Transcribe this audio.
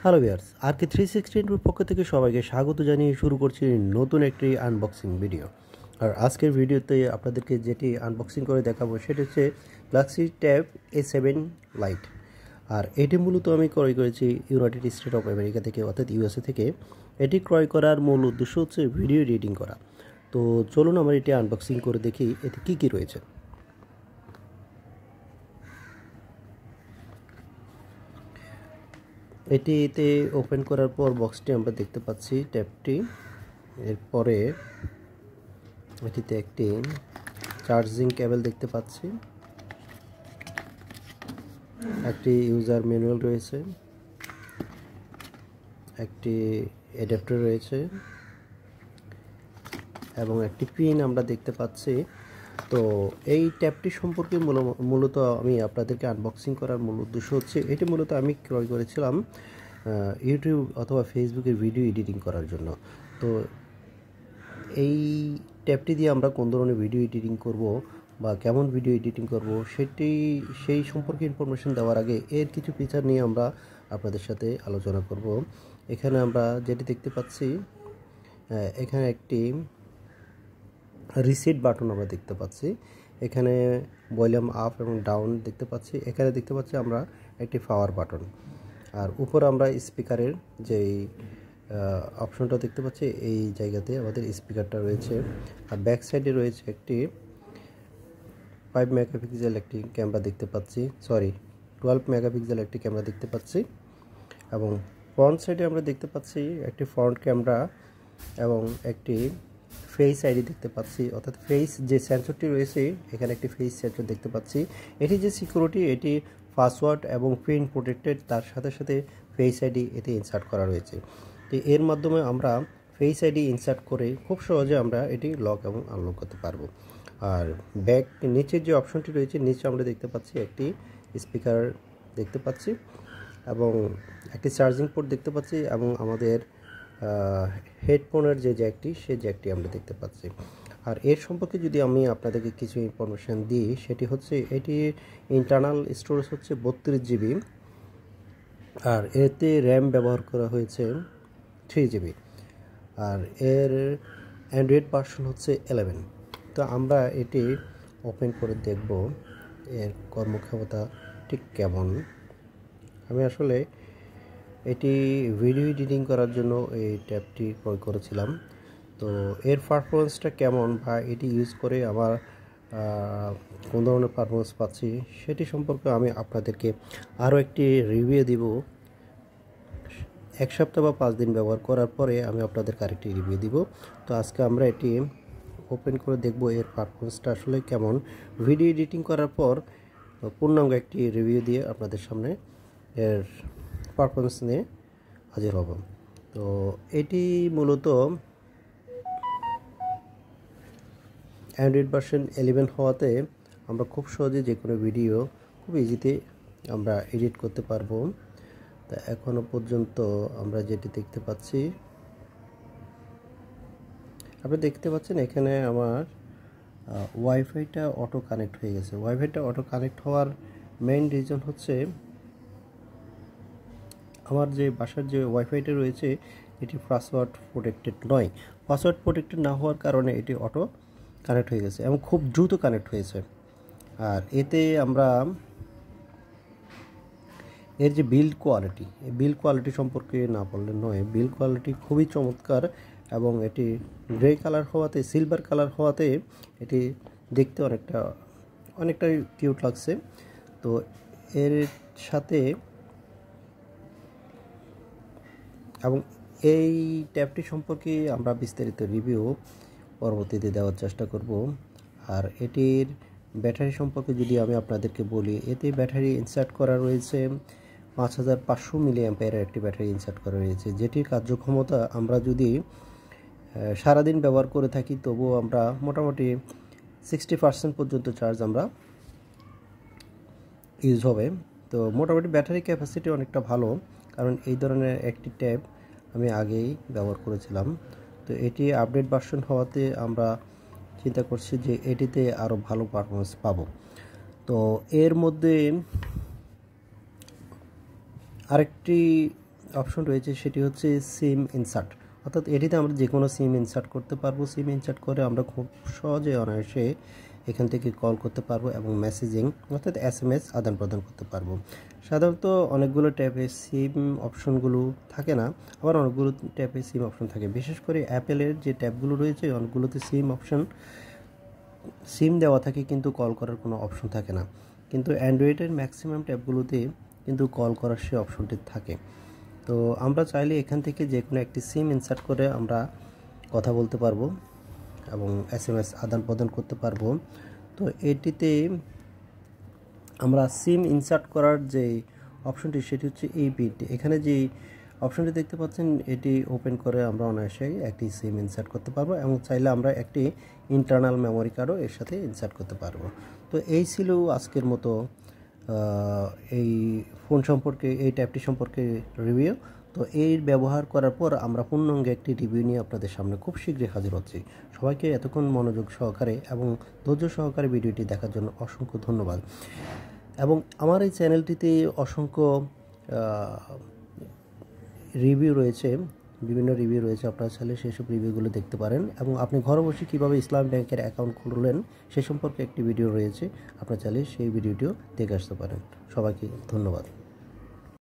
Hello viewers, আরকে 360 এর পক্ষ থেকে সবাইকে স্বাগত জানিয়ে শুরু করছি নতুন একটি আনবক্সিং ভিডিও। আর আজকের ভিডিওতে আপনাদেরকে যেটি আনবক্সিং করে দেখাবো সেটা হচ্ছে Galaxy Tab A7 Lite। আর এটি মূলত আমি ক্রয় করেছি ইউনাইটেড স্টেট অফ আমেরিকা থেকে, অর্থাৎ ইউএসএ থেকে। এটি ক্রয় করার মূল উদ্দেশ্য হচ্ছে ভিডিও এডিটিং করা। তো চলুন আমরা এটি আনবক্সিং করে দেখি এতে কী কী রয়েছে। এটিতে ওপেন করার পর বক্সটি আমরা দেখতে পাচ্ছি ট্যাবটি। এরপরে এটিতে একটি চার্জিং কেবল দেখতে পাচ্ছি, একটি ইউজার ম্যানুয়াল রয়েছে, একটি অ্যাডাপ্টার রয়েছে এবং একটি পিন আমরা দেখতে পাচ্ছি। তো এই ট্যাবটি সম্পর্কে মূলত আমি আপনাদেরকে আনবক্সিং করার মূল উদ্দেশ্য হচ্ছে এটি মূলত আমি ক্রয় করেছিলাম ইউটিউব অথবা ফেসবুকে ভিডিও এডিটিং করার জন্য। তো এই ট্যাবটি দিয়ে আমরা কোন ধরনের ভিডিও এডিটিং করব বা কেমন ভিডিও এডিটিং করব সেই সম্পর্কে ইনফরমেশন দেওয়ার আগে এর কিছু ফিচার নিয়ে আমরা আপনাদের সাথে আলোচনা করব। এখানে আমরা যেটি দেখতে পাচ্ছি, এখানে একটি রিসেট বাটন আমরা দেখতে পাচ্ছি, এখানে ভলিউম আপ এবং ডাউন দেখতে পাচ্ছি, এখানে দেখতে পাচ্ছি আমরা একটি পাওয়ার বাটন, আর উপর আমরা স্পিকারের যেই অপশনটা দেখতে পাচ্ছি এই জায়গাতে আমাদের স্পিকারটা রয়েছে। আর ব্যাক সাইডে রয়েছে একটি 5 মেগাপিক্সেল একটি ক্যামেরা দেখতে পাচ্ছি, 12 মেগাপিক্সেল একটি ক্যামেরা দেখতে পাচ্ছি। এবং ফ্রন্ট সাইডে আমরা দেখতে পাচ্ছি একটি ফ্রন্ট ক্যামেরা এবং একটি ফেস আইডি দেখতে পাচ্ছি, অর্থাৎ ফেস যে সেন্সরটি রয়েছে এখানে একটি ফেস সেন্সর দেখতে পাচ্ছি। এটি যে সিকিউরিটি, এটি পাসওয়ার্ড এবং পিন প্রোটেক্টেড, তার সাথে সাথে ফেস আইডি এতে ইনসার্ট করা রয়েছে। তো এর মাধ্যমে আমরা ফেস আইডি ইনসার্ট করে খুব সহজে আমরা এটি লক এবং আনলক করতে পারবো। আর ব্যাক নিচের যে অপশনটি রয়েছে, নিচে আমরা দেখতে পাচ্ছি একটি স্পিকার দেখতে পাচ্ছি এবং একটি চার্জিং পোর্ট দেখতে পাচ্ছি এবং আমাদের হেডফোনের যে জ্যাকটি সেই জ্যাকটি আমরা দেখতে পাচ্ছি। আর এর সম্পর্কে যদি আমি আপনাদেরকে কিছু ইনফরমেশান দিই, সেটি হচ্ছে এটি ইন্টারনাল স্টোরেজ হচ্ছে 32 জিবি, আর এতে র্যাম ব্যবহার করা হয়েছে 3 জিবি, আর এর অ্যান্ড্রয়েড ভার্সন হচ্ছে 11। তো আমরা এটি ওপেন করে দেখব এর কর্মক্ষমতা ঠিক কেমন। আমি আসলে এটি ভিডিও এডিটিং করার জন্য এই ট্যাবটি ক্রয় করেছিলাম। তো এর পারফরমেন্সটা কেমন বা এটি ইউজ করে আমার কোন ধরনের পারফরমেন্স পাচ্ছি সেটি সম্পর্কে আমি আপনাদেরকে আরও একটি রিভিউ দিব। 1 সপ্তাহ বা 5 দিন ব্যবহার করার পরে আমি আপনাদেরকে আরেকটি রিভিউ দিব। তো আজকে আমরা এটি ওপেন করে দেখব এর পারফরমেন্সটা আসলে কেমন। ভিডিও এডিটিং করার পর পূর্ণাঙ্গ একটি রিভিউ দিয়ে আপনাদের সামনে এর পারফরমেন্স নিয়ে হাজির হব। তো এটি মূলত অ্যান্ড্রয়েড ভার্সন 11 হওয়াতে আমরা খুব সহজে যে কোনো ভিডিও খুব ইজিতে আমরা এডিট করতে পারবো। তা এখনও পর্যন্ত আমরা যেটি দেখতে পাচ্ছি, আপনি দেখতে পাচ্ছেন এখানে আমার ওয়াইফাইটা অটো কানেক্ট হয়ে গেছে। ওয়াইফাইটা অটো কানেক্ট হওয়ার মেইন রিজন হচ্ছে আমার যে বাসার যে ওয়াইফাইটা রয়েছে এটি পাসওয়ার্ড প্রোটেক্টেড নয়। পাসওয়ার্ড প্রোটেক্টেড না হওয়ার কারণে এটি অটো কানেক্ট হয়ে গেছে এবং খুব দ্রুত কানেক্ট হয়েছে। আর এতে আমরা এর যে বিল্ড কোয়ালিটি, এই বিল্ড কোয়ালিটি সম্পর্কে না বললে নয়। বিল্ড কোয়ালিটি খুবই চমৎকার এবং এটি গ্রে কালার হওয়াতে, সিলভার কালার হওয়াতে এটি দেখতে অনেকটাই কিউট লাগছে। তো এর সাথে এবং এই ট্যাবটি সম্পর্কে আমরা বিস্তারিত রিভিউ পরবর্তীতে দেওয়ার চেষ্টা করব। আর এটির ব্যাটারি সম্পর্কে যদি আমি আপনাদেরকে বলি, এতে ব্যাটারি ইনসার্ট করা রয়েছে 5500 মিলি অ্যাম্পিয়ারের একটি ব্যাটারি ইনসার্ট করা রয়েছে, যেটির কার্যক্ষমতা আমরা যদি সারাদিন ব্যবহার করে থাকি তবুও আমরা মোটামুটি 60% পর্যন্ত চার্জ আমরা ইউজ হবে। তো মোটামুটি ব্যাটারি ক্যাপাসিটি অনেকটা ভালো, কারণ এই ধরনের একটি ট্যাব আমি আগেই ব্যবহার করেছিলাম। তো এটি আপডেট ভার্সন হওয়াতে আমরা চিন্তা করছি যে এটিতে আরও ভালো পারফরমেন্স পাবো। তো এর মধ্যে আরেকটি অপশন রয়েছে সেটি হচ্ছে সিম ইনসার্ট, অর্থাৎ এটিতে আমরা যে কোনো সিম ইনসার্ট করতে পারবো। সিম ইনসার্ট করে আমরা খুব সহজে অনায়াসে এখান থেকে কল করতে পারবো এবং মেসেজিং অর্থাৎ SMS আদান প্রদান করতে পারবো। সাধারণত অনেকগুলো ট্যাবে সিম অপশনগুলো থাকে না, আবার অনেকগুলো ট্যাবে সিম অপশন থাকে। বিশেষ করে অ্যাপেলের যে ট্যাবগুলো রয়েছে অনেকগুলোতে সিম দেওয়া থাকে কিন্তু কল করার কোনো অপশন থাকে না, কিন্তু অ্যান্ড্রয়েডের ম্যাক্সিমাম ট্যাবগুলোতে কিন্তু কল করার সেই অপশনটি থাকে। তো আমরা চাইলে এখান থেকে যে কোনো একটি সিম ইনসার্ট করে আমরা কথা বলতে পারবো এবং SMS আদান প্রদান করতে পারবো। তো এটিতে আমরা সিম ইনসার্ট করার যে অপশনটি সেটি হচ্ছে এই বিটটি, এখানে যে অপশনটি দেখতে পাচ্ছেন এটি ওপেন করে আমরা অনায়াসে একটি সিম ইনসার্ট করতে পারবো এবং চাইলে আমরা একটি ইন্টারনাল মেমোরি কার্ডও এর সাথে ইনসার্ট করতে পারবো। তো এই ছিল আজকের মতো এই ফোন সম্পর্কে, এই ট্যাবটি সম্পর্কে রিভিউ। তো এই ব্যবহার করার পর আমরা পূর্ণাঙ্গ একটি রিভিউ নিয়ে আপনাদের সামনে খুব শীঘ্রই হাজির হচ্ছি। সবাইকে এতক্ষণ মনোযোগ সহকারে এবং ধৈর্য সহকারে ভিডিওটি দেখার জন্য অসংখ্য ধন্যবাদ। এবং আমার এই চ্যানেলটিতে অসংখ্য রিভিউ রয়েছে, বিভিন্ন রিভিউ রয়েছে, আপনারা চাইলে সেসব রিভিউগুলো দেখতে পারেন এবং আপনি ঘরে বসে কীভাবে ইসলাম ব্যাংকের অ্যাকাউন্ট খুললেন সে সম্পর্কে একটি ভিডিও রয়েছে, আপনারা চাইলে সেই ভিডিওটিও দেখে আসতে পারেন। সবাইকে ধন্যবাদ।